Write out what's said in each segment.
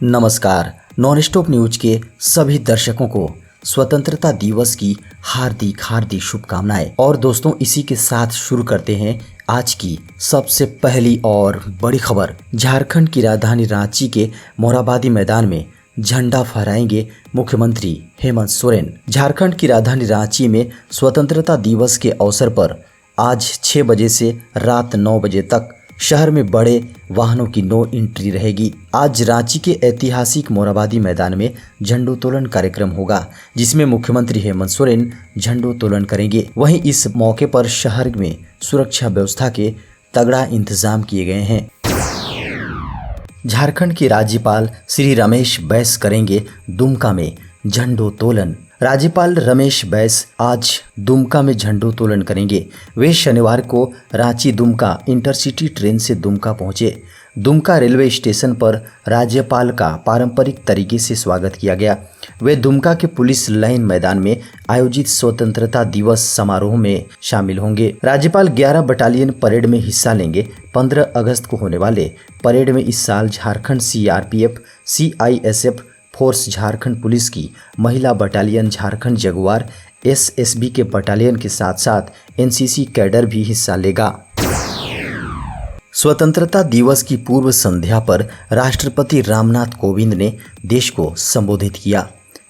नमस्कार। Non stop news के सभी दर्शकों को स्वतंत्रता दिवस की हार्दिक हार्दिक शुभकामनाएं। और दोस्तों, इसी के साथ शुरू करते हैं आज की सबसे पहली और बड़ी खबर। झारखंड की राजधानी रांची के मोरहाबादी मैदान में झंडा फहराएंगे मुख्यमंत्री हेमंत सोरेन। झारखंड की राजधानी रांची में स्वतंत्रता दिवस के अवसर पर आज 6 बजे से रात 9 बजे तक शहर में बड़े वाहनों की नो एंट्री रहेगी। आज रांची के ऐतिहासिक मोरहाबादी मैदान में झंडोत्तोलन कार्यक्रम होगा, जिसमें मुख्यमंत्री हेमंत सोरेन झंडोत्तोलन करेंगे। वहीं इस मौके पर शहर में सुरक्षा व्यवस्था के तगड़ा इंतजाम किए गए हैं। झारखंड के राज्यपाल श्री रमेश बैस करेंगे दुमका में झंडोत्तोलन। राज्यपाल रमेश बैस आज दुमका में झंडोत्तोलन करेंगे। वे शनिवार को रांची दुमका इंटरसिटी ट्रेन से दुमका पहुंचे। दुमका रेलवे स्टेशन पर राज्यपाल का पारंपरिक तरीके से स्वागत किया गया। वे दुमका के पुलिस लाइन मैदान में आयोजित स्वतंत्रता दिवस समारोह में शामिल होंगे। राज्यपाल 11 बटालियन परेड में हिस्सा लेंगे। 15 अगस्त को होने वाले परेड में इस साल Jharkhand CRPF, CISF force, Jharkhand police की महिला बटालियन, झारखंड जगुआर, SSB के बटालियन के साथ साथ NCC कैडर भी हिस्सा लेगा। स्वतंत्रता दिवस की पूर्व संध्या पर राष्ट्रपति रामनाथ कोविंद ने देश को संबोधित किया।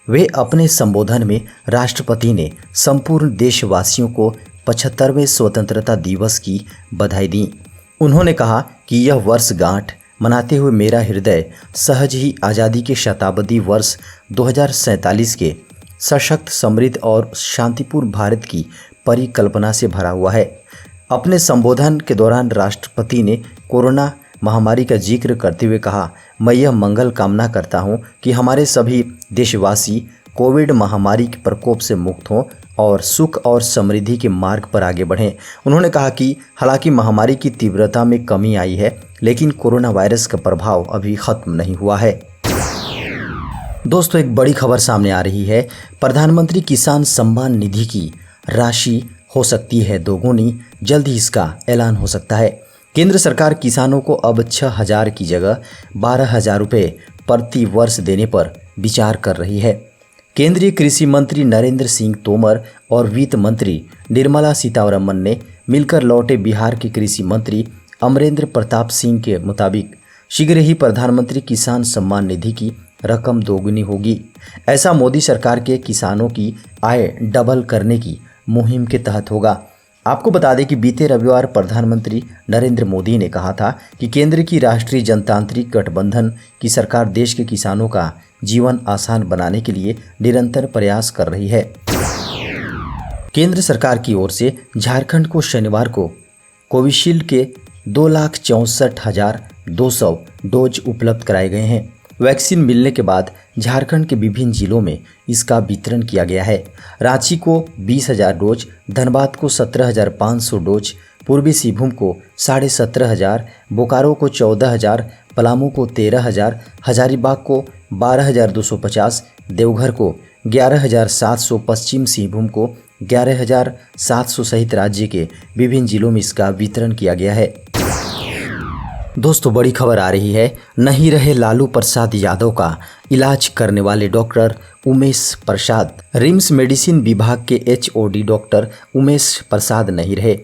वे अपने संबोधन में राष्ट्रपति ने संपूर्ण देशवासियों को 75वें स्वतंत्रता दिवस की बधाई दी। उन्होंने कहा कि यह वर्षगांठ मनाते हुए मेरा हृदय सहज ही आज़ादी के शताब्दी वर्ष 2047 के सशक्त, समृद्ध और शांतिपूर्ण भारत की परिकल्पना से भरा हुआ है। अपने संबोधन के दौरान राष्ट्रपति ने कोरोना महामारी का जिक्र करते हुए कहा, मैं यह मंगल कामना करता हूं कि हमारे सभी देशवासी कोविड महामारी के प्रकोप से मुक्त हों और सुख और समृद्धि के मार्ग पर आगे बढ़ें। उन्होंने कहा कि हालांकि महामारी की तीव्रता में कमी आई है, लेकिन कोरोना वायरस का प्रभाव अभी खत्म नहीं हुआ है। दोस्तों, एक बड़ी खबर सामने आ रही है। प्रधानमंत्री किसान सम्मान निधि की राशि हो सकती है दोगुनी, जल्द ही इसका ऐलान हो सकता है। केंद्र सरकार किसानों को अब 6,000 की जगह 12,000 रुपये प्रति वर्ष देने पर विचार कर रही है। केंद्रीय कृषि मंत्री नरेंद्र सिंह तोमर और वित्त मंत्री निर्मला सीतारमण ने मिलकर लौटे बिहार के कृषि मंत्री अमरेंद्र प्रताप सिंह के मुताबिक शीघ्र ही प्रधानमंत्री किसान सम्मान निधि की रकम दोगुनी होगी। ऐसा मोदी सरकार के किसानों की आय डबल करने की मुहिम के तहत होगा। आपको बता दें कि बीते रविवार प्रधानमंत्री नरेंद्र मोदी ने कहा था कि केंद्र की राष्ट्रीय जनतांत्रिक गठबंधन की सरकार देश के किसानों का जीवन आसान बनाने के लिए निरंतर प्रयास कर रही है। केंद्र सरकार की ओर से झारखंड को शनिवार को कोविशील्ड के 2,64,200 डोज उपलब्ध कराए गए हैं। वैक्सीन मिलने के बाद झारखंड के विभिन्न जिलों में इसका वितरण किया गया है। रांची को 20,000 डोज, धनबाद को 17,500 डोज, पूर्वी सिंहभूम को 17,500, बोकारो को 14,000, पलामू को 13,000, हजारीबाग को 12,250, देवघर को 11,700, पश्चिम सिंहभूम को 11,700 सहित राज्य के विभिन्न जिलों में इसका वितरण किया गया है। दोस्तों, बड़ी खबर आ रही है। नहीं रहे लालू प्रसाद यादव का इलाज करने वाले doctor Umesh Prasad. RIMS medicine विभाग के HOD डॉक्टर उमेश प्रसाद नहीं रहे।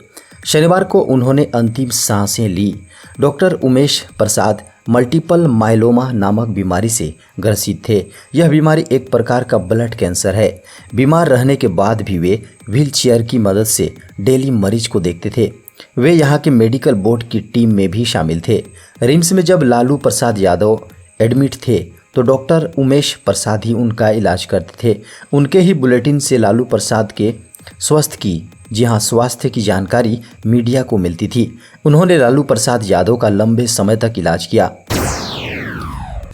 शनिवार को उन्होंने अंतिम सांसें ली। Doctor Umesh Prasad multiple myeloma नामक बीमारी से ग्रसित थे। यह बीमारी एक प्रकार का ब्लड कैंसर है। बीमार रहने के बाद भी वे व्हीलचेयर की मदद से डेली मरीज को देखते थे। वे यहाँ के मेडिकल बोर्ड की टीम में भी शामिल थे। रिम्स में जब लालू प्रसाद यादव एडमिट थे तो डॉक्टर उमेश प्रसाद ही उनका इलाज करते थे। उनके ही बुलेटिन से लालू प्रसाद के स्वास्थ्य की जानकारी मीडिया को मिलती थी। उन्होंने लालू प्रसाद यादव का लंबे समय तक इलाज किया।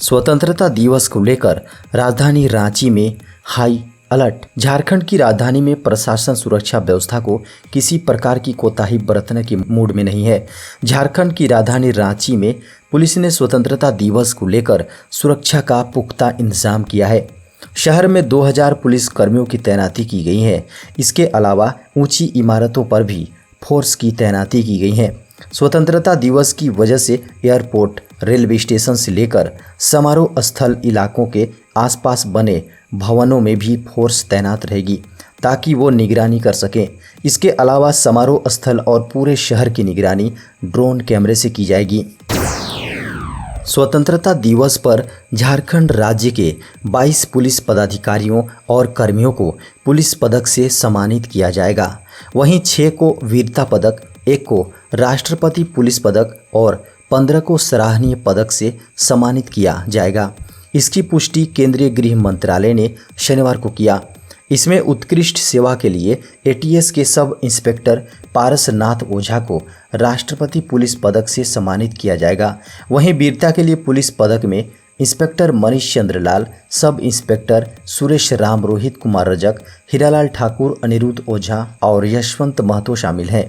स्वतंत्रता दिवस को लेकर राजधानी रांची में हाई अलर्ट। झारखंड की राजधानी में प्रशासन सुरक्षा व्यवस्था को किसी प्रकार की कोताही बरतने के मूड में नहीं है। झारखंड की राजधानी रांची में पुलिस ने स्वतंत्रता दिवस को लेकर सुरक्षा का पुख्ता इंतजाम किया है। शहर में 2000 पुलिस कर्मियों की तैनाती की गई है। इसके अलावा ऊंची इमारतों पर भी फोर्स की तैनाती की गई है। स्वतंत्रता दिवस की वजह से एयरपोर्ट, रेलवे स्टेशन से लेकर समारोह स्थल इलाकों के आसपास बने भवनों में भी फोर्स तैनात रहेगी ताकि वो निगरानी कर सकें। इसके अलावा समारोह स्थल और पूरे शहर की निगरानी ड्रोन कैमरे से की जाएगी। स्वतंत्रता दिवस पर झारखंड राज्य के 22 पुलिस पदाधिकारियों और कर्मियों को पुलिस पदक से सम्मानित किया जाएगा। वहीं 6 को वीरता पदक, 1 को राष्ट्रपति पुलिस पदक और 15 को सराहनीय पदक से सम्मानित किया जाएगा। इसकी पुष्टि केंद्रीय गृह मंत्रालय ने शनिवार को किया। इसमें उत्कृष्ट सेवा के लिए एटीएस के सब इंस्पेक्टर पारसनाथ ओझा को राष्ट्रपति पुलिस पदक से सम्मानित किया जाएगा। वहीं वीरता के लिए पुलिस पदक में इंस्पेक्टर मनीष चंद्र लाल, सब इंस्पेक्टर सुरेश राम, रोहित कुमार रजक, हीरालाल ठाकुर, अनिरुद्ध ओझा और यशवंत महतो शामिल हैं।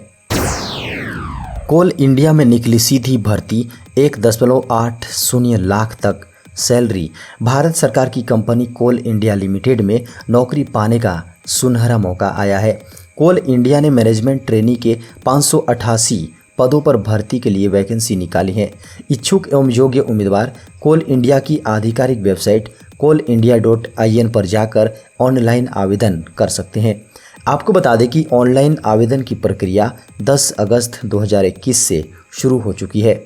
कोल इंडिया में निकली सीधी भर्ती 1.80 लाख तक सैलरी। भारत सरकार की कंपनी कोल इंडिया लिमिटेड में नौकरी पाने का सुनहरा मौका आया है। कोल इंडिया ने मैनेजमेंट ट्रेनी के 588 पदों पर भर्ती के लिए वैकेंसी निकाली है। इच्छुक एवं योग्य उम्मीदवार कोल इंडिया की आधिकारिक वेबसाइट coalindia.in पर जाकर ऑनलाइन आवेदन कर सकते हैं। आपको बता दें कि ऑनलाइन आवेदन की प्रक्रिया 10 अगस्त 2021 से शुरू हो चुकी है।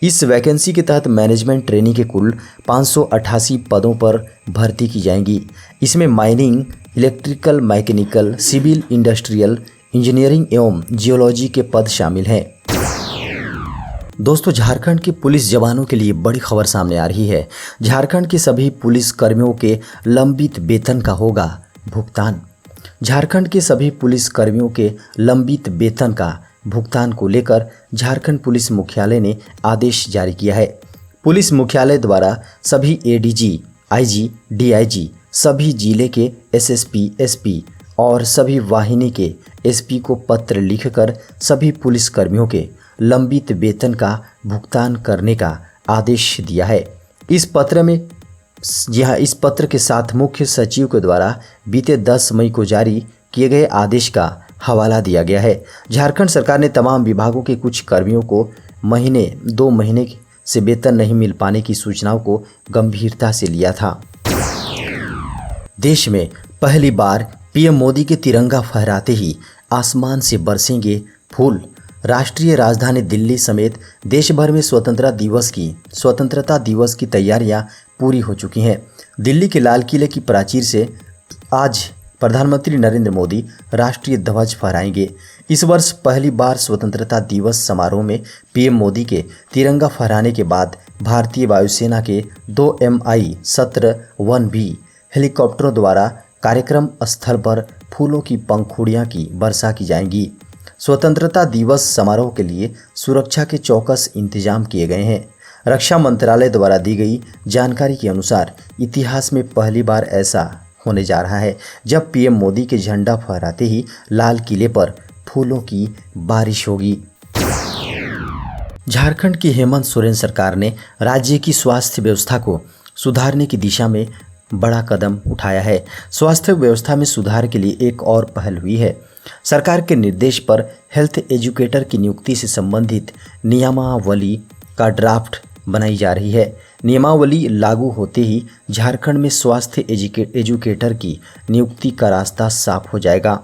इस वैकेंसी के तहत मैनेजमेंट ट्रेनी के कुल 588 पदों पर भर्ती की जाएंगी। इसमें mining, electrical, mechanical, civil, industrial, engineering एवं जियोलॉजी के पद शामिल हैं। दोस्तों, झारखंड के पुलिस जवानों के लिए बड़ी खबर सामने आ रही है। झारखंड के सभी पुलिस कर्मियों के लंबित वेतन का होगा भुगतान। झारखंड के सभी पुलिस कर्मियों के लंबित वेतन का भुगतान को लेकर झारखंड पुलिस मुख्यालय ने आदेश जारी किया है। पुलिस मुख्यालय द्वारा सभी एडीजी, आईजी, डीआईजी, सभी जिले के एसएसपी, एसपी और सभी वाहिनी के एसपी को पत्र लिखकर सभी पुलिस कर्मियों के लंबित वेतन का भुगतान करने का आदेश दिया है। इस पत्र के साथ मुख्य सचिव के द्वारा बीते 10 मई को जारी किए गए आदेश का हवाला दिया गया है। झारखंड सरकार ने तमाम विभागों के कुछ कर्मियों को 2 महीने से वेतन नहीं मिल पाने की सूचनाओं को गंभीरता से लिया था। देश में पहली बार पीएम मोदी के तिरंगा फहराते ही आसमान से बरसेंगे फूल। राष्ट्रीय राजधानी दिल्ली समेत देश भर में स्वतंत्रता दिवस की तैयारियां पूरी हो चुकी हैं। दिल्ली के लाल किले की प्राचीर से आज प्रधानमंत्री नरेंद्र मोदी राष्ट्रीय ध्वज फहराएंगे। इस वर्ष पहली बार स्वतंत्रता दिवस समारोह में पीएम मोदी के तिरंगा फहराने के बाद भारतीय वायुसेना के 2 Mi-17 1B हेलीकॉप्टरों द्वारा कार्यक्रम स्थल पर फूलों की पंखुड़ियां की वर्षा की जाएंगी। स्वतंत्रता दिवस समारोह के लिए सुरक्षा के चौकस इंतजाम किए गए हैं। रक्षा मंत्रालय द्वारा दी गई जानकारी के अनुसार इतिहास में पहली बार ऐसा होने जा रहा है जब पीएम मोदी के झंडा फहराते ही लाल किले पर फूलों की बारिश होगी। झारखंड की हेमंत सोरेन सरकार ने राज्य की स्वास्थ्य व्यवस्था को सुधारने की दिशा में बड़ा कदम उठाया है। स्वास्थ्य व्यवस्था में सुधार के लिए एक और पहल हुई है। सरकार के निर्देश पर हेल्थ एजुकेटर की नियुक्ति से संबंधित नियमावली का ड्राफ्ट बनाई जा रही है। नियमावली लागू होते ही झारखंड में स्वास्थ्य एजुकेटर की नियुक्ति का रास्ता साफ हो जाएगा।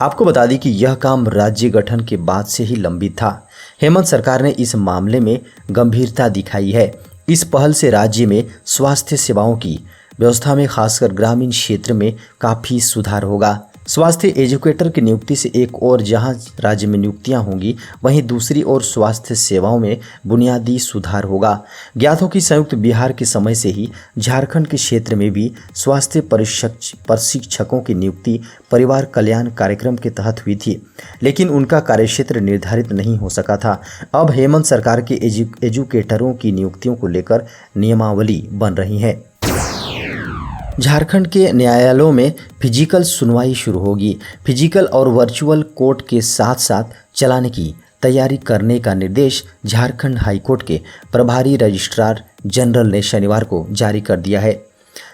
आपको बता दें कि यह काम राज्य गठन के बाद से ही लंबित था। हेमंत सरकार ने इस मामले में गंभीरता दिखाई है। इस पहल से राज्य में स्वास्थ्य सेवाओं की व्यवस्था में खासकर ग्रामीण क्षेत्र में काफ़ी सुधार होगा। स्वास्थ्य एजुकेटर की नियुक्ति से एक और जहां राज्य में नियुक्तियां होंगी, वहीं दूसरी ओर स्वास्थ्य सेवाओं में बुनियादी सुधार होगा। ज्ञात हो कि संयुक्त बिहार के समय से ही झारखंड के क्षेत्र में भी स्वास्थ्य प्रशिक्षकों की नियुक्ति परिवार कल्याण कार्यक्रम के तहत हुई थी, लेकिन उनका कार्यक्षेत्र निर्धारित नहीं हो सका था। अब हेमंत सरकार के एजुकेटरों की नियुक्तियों को लेकर नियमावली बन रही है। झारखंड के न्यायालयों में फिजिकल सुनवाई शुरू होगी। फिजिकल और वर्चुअल कोर्ट के साथ साथ चलाने की तैयारी करने का निर्देश झारखंड हाईकोर्ट के प्रभारी रजिस्ट्रार जनरल ने शनिवार को जारी कर दिया है।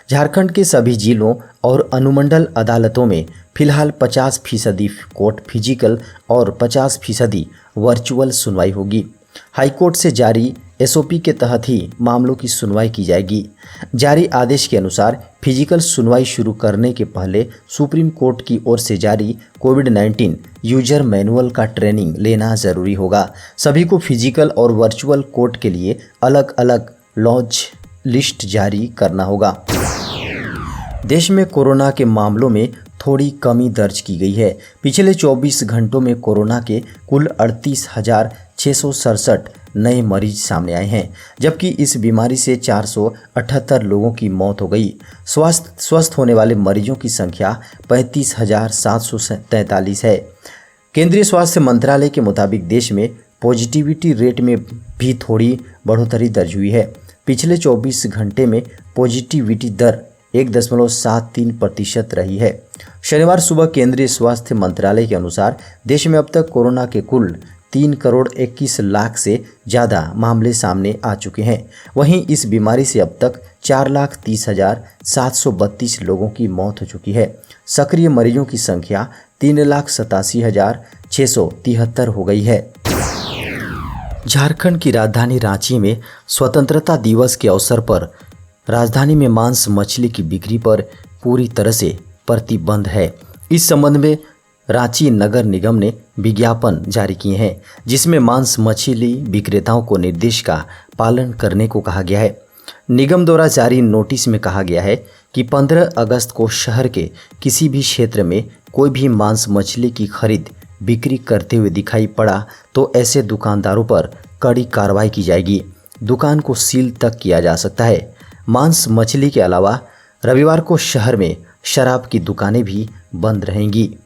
झारखंड के सभी जिलों और अनुमंडल अदालतों में फिलहाल 50% कोर्ट फिजिकल और 50% वर्चुअल सुनवाई होगी। हाईकोर्ट से जारी एसओपी के तहत ही मामलों की सुनवाई की जाएगी। जारी आदेश के अनुसार फिजिकल सुनवाई शुरू करने के पहले सुप्रीम कोर्ट की ओर से जारी कोविड-19 यूजर मैनुअल का ट्रेनिंग लेना जरूरी होगा। सभी को फिजिकल और वर्चुअल कोर्ट के लिए अलग अलग लॉज लिस्ट जारी करना होगा। देश में कोरोना के मामलों में थोड़ी कमी दर्ज की गई है। पिछले 24 घंटों में कोरोना के कुल 38,667 नए मरीज सामने आए हैं, जबकि इस बीमारी से 478 लोगों की मौत हो गई। स्वस्थ होने वाले मरीजों की संख्या 35,743 है। केंद्रीय स्वास्थ्य मंत्रालय के मुताबिक देश में पॉजिटिविटी रेट में भी थोड़ी बढ़ोतरी दर्ज हुई है। पिछले 24 घंटे में पॉजिटिविटी दर 1.73% रही है। शनिवार सुबह केंद्रीय स्वास्थ्य मंत्रालय के अनुसार देश में अब तक कोरोना के कुल 3,21,00,000 से ज़्यादा मामले सामने आ चुके हैं। वहीं इस बीमारी से अब तक 4,30,732 लोगों की मौत हो चुकी है। सक्रिय मरीजों की संख्या 3,87,673 हो गई है। झारखंड की राजधानी रांची में स्वतंत्रता दिवस के अवसर पर राजधानी में मांस मछली की बिक्री पर पूरी तरह से प्रतिबंध है। इस संबंध में रांची नगर निगम ने विज्ञापन जारी किए हैं, जिसमें मांस मछली विक्रेताओं को निर्देश का पालन करने को कहा गया है। निगम द्वारा जारी नोटिस में कहा गया है कि 15 अगस्त को शहर के किसी भी क्षेत्र में कोई भी मांस मछली की खरीद बिक्री करते हुए दिखाई पड़ा तो ऐसे दुकानदारों पर कड़ी कार्रवाई की जाएगी। दुकान को सील तक किया जा सकता है। मांस मछली के अलावा रविवार को शहर में शराब की दुकानें भी बंद रहेंगी।